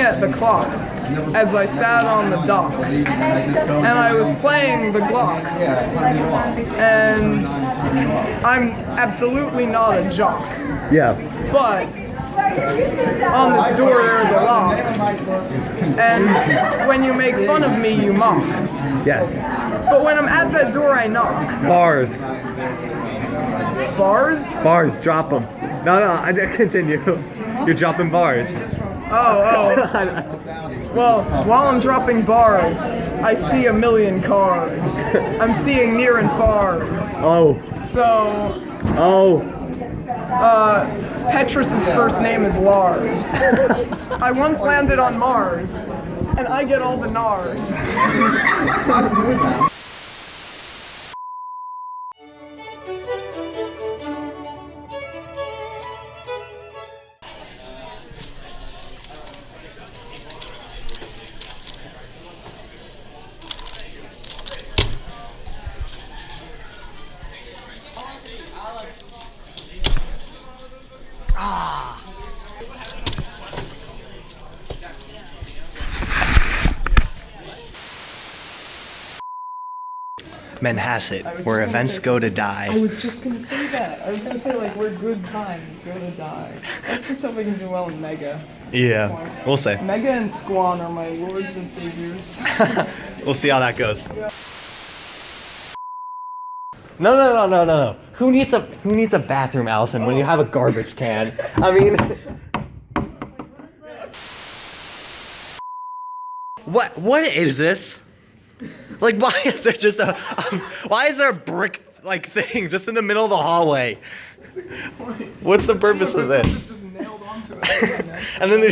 at the clock as I sat on the dock, and I was playing the Glock, and I'm absolutely not a jock, Yeah. but on this door there is a lock, and when you make fun of me, you mock. Yes. But when I'm at that door, I knock. Bars. Bars? Bars, drop them. No, I continue. You're dropping bars. Oh. Well, while I'm dropping bars, I see a million cars. I'm seeing near and fars. Oh. So, Petrus's first name is Lars. I once landed on Mars, and I get all the NARS. Manhasset, where events go to die. I was just gonna say that. I was gonna say, like, where good times go to die. That's just something we can do well in Mega. Yeah, we'll see. Mega and Squan are my lords and saviors. We'll see how that goes. No. Who needs a bathroom, Allison, when you have a garbage can? I mean, what is this? Like, why is there just why is there a brick like thing just in the middle of the hallway? What's the purpose of this? Just nailed onto it. And then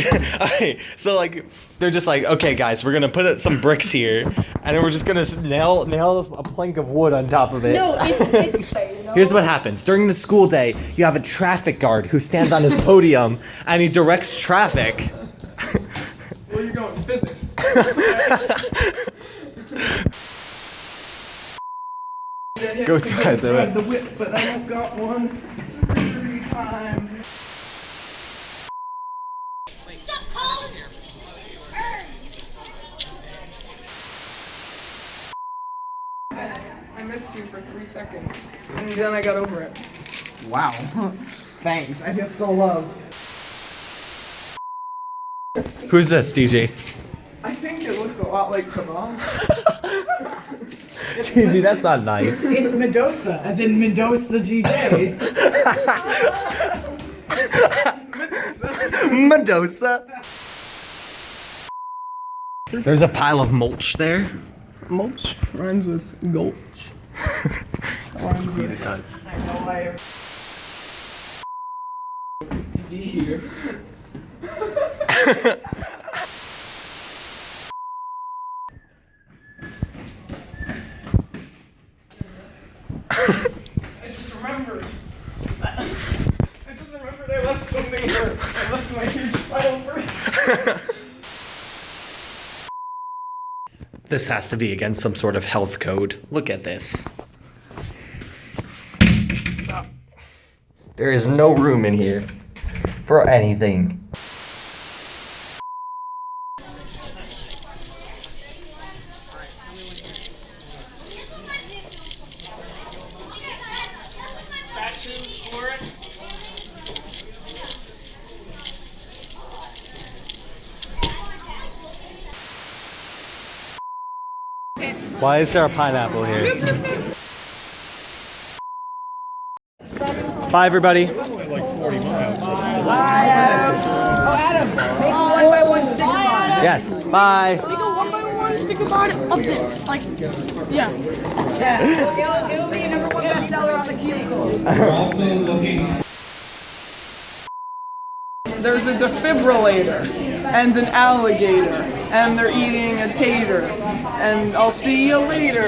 okay, so like they're just like, okay guys, we're gonna put some bricks here, and then we're just gonna nail a plank of wood on top of it. No, it's Here's what happens. During the school day, you have a traffic guard who stands on his podium and he directs traffic. Where are you going? Physics. Go to the whip, but I don't got one. Surgery time. Stop calling her. I missed you for 3 seconds, and then I got over it. Wow. Thanks. I feel so loved. Who's this, DJ? I think it looks a lot like kebab. DJ, that's not nice. It's Mendoza, as in Mendoza the GJ. Mendoza. There's a pile of mulch there. Mulch rhymes with gulch. Rhymes with It does. I know I TV here. I just remembered I left something here. I left my huge pile of bricks. This has to be against some sort of health code. Look at this. There is no room in here for anything. Why is there a pineapple here? Bye, everybody. Adam, make a 1x1 sticker body. Yes. Bye. Make a 1x1 sticker body of this. Like, yeah. It'll be number 1 bestseller on the cubicle. There's a defibrillator and an alligator, and they're eating a tater, and I'll see you later.